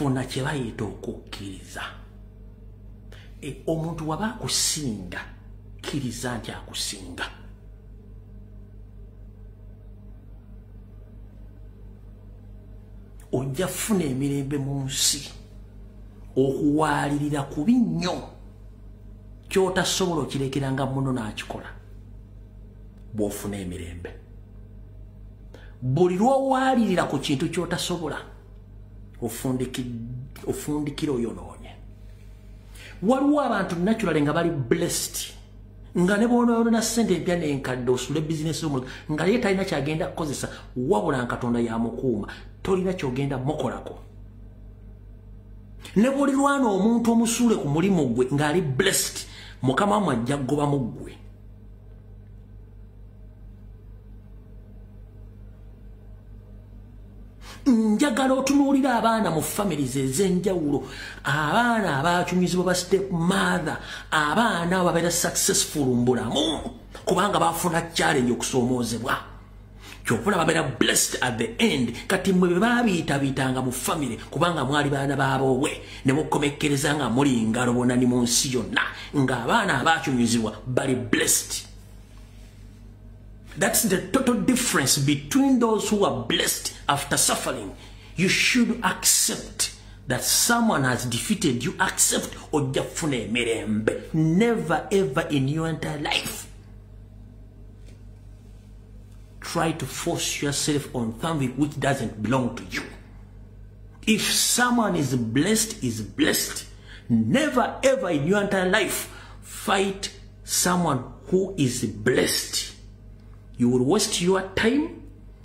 funa kye bayita okukkiriza. Omuntu waba akusinga kkiriza nti akusinga. Ojja funa emirembe mu nsi okuwaalirira kubi nnyo ky'otasobola okirekeranga muno n'akikola bw'ofuna emirembe. Buli lw'owaalirira ku kintu ky'otasobola ofundikira oyonoonye. Waliwo abantu naturally nga bali blessed nga ne bonoona ssente empya n'enkadde osula bizinesi y'omuntu nga ye talina kyagenda kukozesa wabula Katonda yamukuuma, tolina kyogenda mukolako. Ne bulirwana omuntu omusuule ku mulimu gwe ng'ali blessed, Mukama wammwe ajja kugoba mu ggwe. Njagala otunuulira abaana mu families ez'enjawulo, abaana abakyumizibwa ba step mother, abaana ababeera successful mu bulamu kubanga bafuna challenge okusoomoozebwa. Kyofuna babeera blessed at the end. Kati mwe baabiyitabiitanga mu family kubanga mwali baana baaboowe ne mukomekkereza nga muli ngalo bonna ni mu nsi yonna ng'abaana abakyumizibwa bali blessed. That's the total difference between those who are blessed after suffering. You should accept that someone has defeated you. Accept ojafune mirembe. Never ever in your entire life try to force yourself on something which doesn't belong to you. If someone is blessed. Never ever in your entire life fight someone who is blessed. You will waste your time,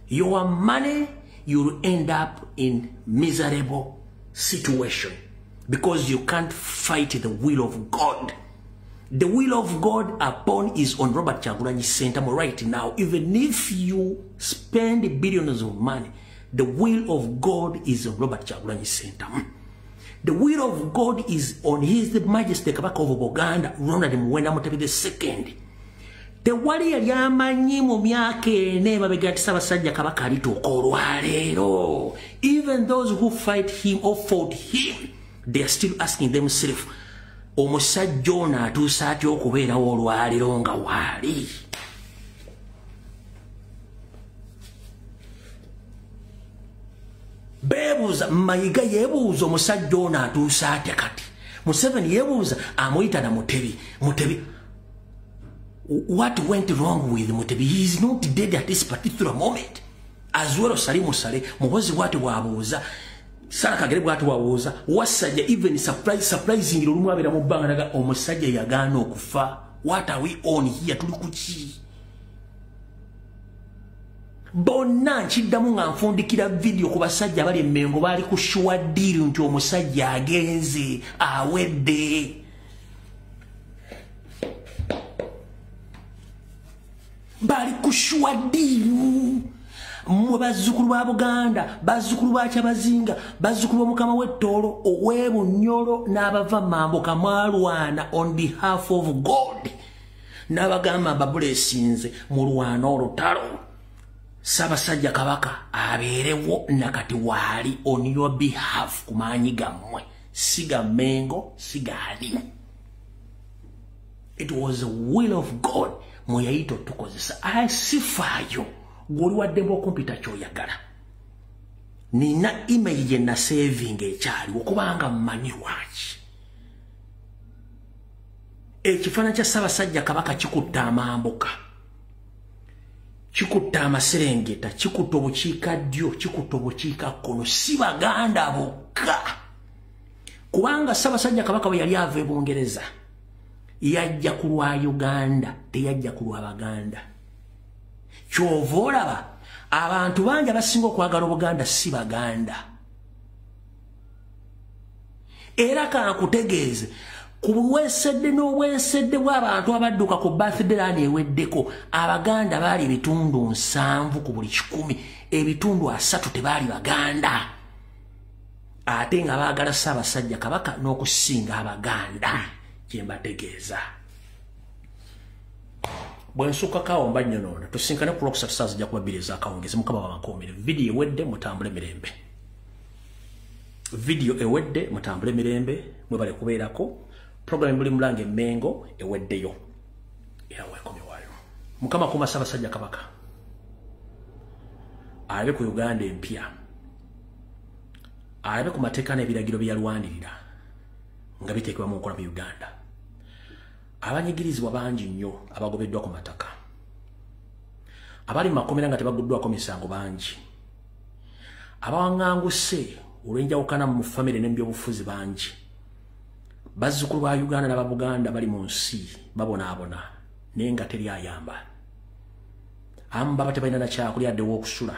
your money, you will end up in miserable situation because you can't fight the will of God. The will of God is on Robert Kyagulanyi Ssentamu right now. Even if you spend billions of money, the will of God is on Robert Kyagulanyi Ssentamu. The will of God is on His Majesty Kabaka of Buganda, Ronald Muwenda Mutebi II. Tewali yali amanyi mu myaka ene mabega ati Ssaabasajja Kabaka alituuka olwaleero. Even those who fight him or fought him, they are still asking themselves, omusajja ono atuusa atya okubeerawo olwaleero nga waali? Beebuuza, Mayiga yeebuuza omusajja ono atuusa atya kati. Museveni yeebuuza amuyita na Mutebi. What went wrong with Mutebi? He is not dead at this particular moment. As well as Salimu Sale, Muhozi watu wabuuza, Sarah Kagere watu wabuuza, wasajja even surprising lumu abera mu bbanga naga omusajja yagaana okufa. What are we on here? Tuli kuki? Bonna nkiddamu nga nfundikira video ku basajja bali Mengo bali ku sure deal nti omusajja agenze awedde. Bali kushua diru mwe bazzukulu ba Buganda, bazzukulu ba Kyabazinga, bazzukulu ba Mukama w'Ettoolo, ow'Ebunyolo n'abava Mambuka mwalwana on behalf of God. N'abagamba babulesinze mu lwana olutalo. Ssaabasajja Kabaka abeerewo nakati waali on your behalf ku maanyi gammwe. Siga Mengo, siga ali. It was the will of God. Moyaito tukozesa asifaayo goli waddembo okumpiita kyoyagala. Nina email ye na saving ekyali okubanga mmanyi lwaki. Ekifaananyi kya Ssaabasajja Kabaka kikutta Amambuka, kikutta Amaserengeta, kikutta obukiikaddyo, kikutta obukiikakkono, si Baganda bokka. Kubanga Ssaabasajja Kabaka bwe yali ava e Bungereza yajja ku lwa Uganda, teyajja ku lwa Baganda. Kyova olaba abantu bangi abasinga okwagala Obuganda si Baganda. Era kankutegeeze ku bwesedde n'obwesedde bw'abantu abadduka ku birthday run eweddeko, Abaganda baali ebitundu 7 ku buli 100, ebitundu 3 tebaali Baganda. Ate nga baagala Ssaabasajja Kabaka n'okusinga Abaganda. Kyembategeeza bwensuka kawomba nnyonoona tusinkane ku Lwokusatu saa zijja kuba 2 ez'akawungezi. Mukama babakuumire. Vidiyo ewedde, mutambule mirembe. video ewedde mutambule mirembe mwebale kubeerako program buli mulange Mengo eweddeyo era wekomye waayo mukama kuma Ssaabasajja Kabaka alabe ku Uganda empya alabe ku mateeka n'ebiragiro byalwanirira nga biteekebwa mu nkola mu Uganda abanyigirizibwa bangi nnyo abagobeddwa ku mataka abali makomera nga tebaguddwako misango bangi abawanganguse olwenjawukana mu family n'ebyobufuzi bangi bazzukulu ba Uganda n'Ababuganda bali mu nsi babonaabona naye nga teri ayamba amba batebalina na kyakulya adde w'okusula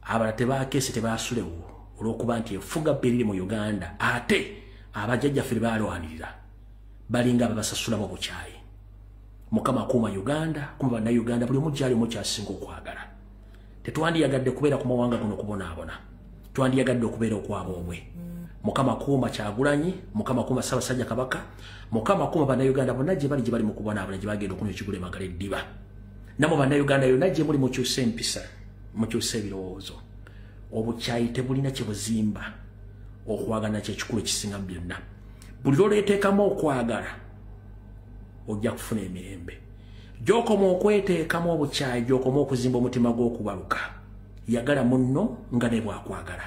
abala tebaakese tebaasulewo olw'okuba nti efuga beriri mu Uganda ate abajjajjaffe balwanirira balinga ababasasula mu bukyayi mukama akuuma Uganda kuma bannayuganda buli omu gyali omu kyasinga okwagala tetwandiyagadde kubeera ku mawanga guno okubonaabona twandiyagadde okubeera okwaboobwe mukama akuuma Kyagulanyi mukama akuuma Ssaabasajja Kabaka mukama akuuma bannayuganda bonna gye bali mu kubonaabona gye bagenda okunywa ekigula emagala eddiba namwe bannayuganda yonna gye muli mukyusa empisa mukyusa ebirowoozo obukyayi tebulina kye buzimba okwagana kyekikulu ekisinga byonna buli lwoleeteekamu okwagala ojja kufuna emirembe gy'okoma okweteekamu obukyayi gy'okoma okuzimba omutima gw'okubaluka yagala munno nga ne bwakwagala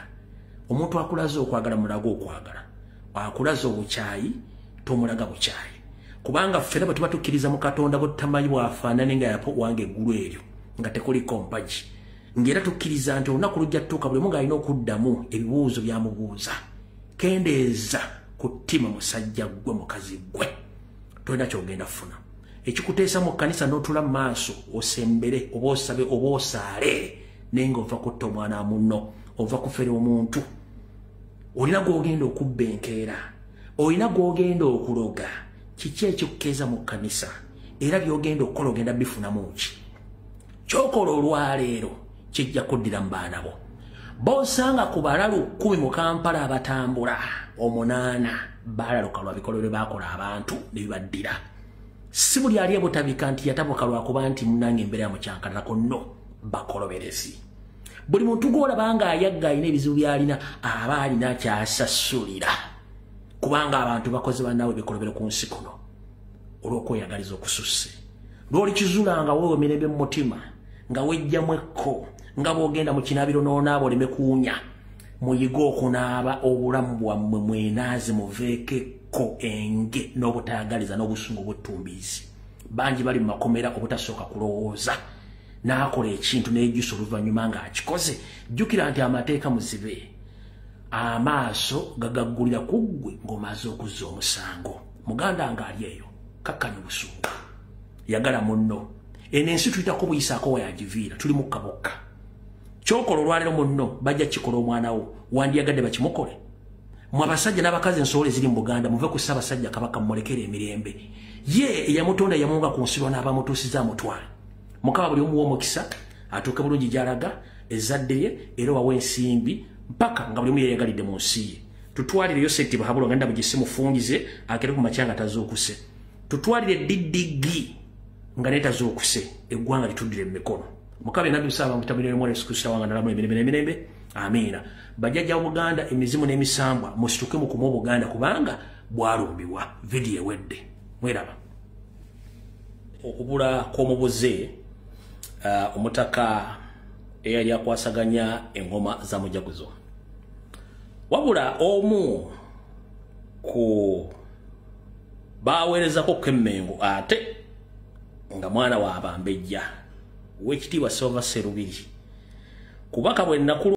omuntu akulaza okwagala mulaga okwagala akulaza obukyayi tomulaga bukyayi kubanga ffena bwe tuba tukkiriza mu Katonda gwe tutamanyi bwafaanane nga yapo wange eggulu eryo nga tekuliko mpagi ng'era tukkiriza nti olunaku lujja tutuuka buli omu ng'alina okuddamu ebibuuzo byamubuuza kendeeza ku ttima musajja gwe mukazi gwe tolina kyogenda funa ekikuteesa mu kkanisa n'otula mu maaso osembere oba osabe oba osaale naye ng'ova kutta omwana munno ova kufera omuntu olina gw'ogenda okubba enkeera olina gw'ogenda okuloga kiki ekikukeeza mu kkanisa era by'ogenda okukola ogenda bifunamu ki kyokola olwaleero kijja kuddira mu baana bo b'osanga ku balalu 10 mu Kampala abatambula 8 baalaluka lwa bikolwa bakola abantu ne bibaddira si buli ali ebutabika nti yatabuka lwakuba nti munnange embeera ya mukyankalako nno bakoloberezi buli muntu gw'olaba nga ayagga alina ebizibu by'alina aba alina kyasasulira kubanga abantu bakoze bannaabwe bikolobero ku nsi kuno olw'okweyagaliza okususse lw'olikizula nga weewe mirembe mu mutima nga wejjamu ekko nga bw'ogenda mu kinaabiro n'onaaba oleme kuwunya muyiga okunaaba obulamu bwammwe mwenaaze muveeko ekko enge n'obutayagaliza n'obusungu bw'ettumbiizi bangi bali mu makomera obutasooka kulowooza n'akola ekintu n'ejjusa oluvannyuma ng'akikoze jjukira nti amateeka muzibe amaaso gagaggulira ku ggwe ng'omaze okuzza omusango muganda ng'ali eyo kakkanya obusungu yagala munno eno ensi tuyitako buyisaako wayagiviira tuli mukka bokka kyokola olwaleero munno bajja kikola omwana wo wandiyagadde bakimukole mwe abasajja n'abakazi ensoolo eziri mu Buganda muve ku Ssaabasajja Kabaka mumulekere emirembe ye eyamutonda yamunga ku nsiro n'abamutuusiza amutwale mukama buli omu w'omukisa atuuke bulungi gy'alaga ezzadde ye era wawe ensimbi mpaka nga buli omu yeeyagalidde mu nsi ye tutwalireyo Ssekiti Bahabulo ngenda bugisi mufungize akere ku makyanga tazuukuse tutwalire Diddigi nga neeta zookuse eggwanga lituddire mu mikono mukama enabbi musaba mutabire mu Yesu Kristo wanga ndalamu emirembe amiina bajjajja Buganda emizimu n'emisambwa musituke mu kuma Buganda kubanga bwalumbibwa video ewedde mweraba okubula kw'omubuze omutaka eyali akwasaganya engoma za mujaguzo wabula omu ku baweerezako Mengo ate nga mwana wa Bambejja w'ekitiibwa Silver Sserubiri kubaka bwe nakulu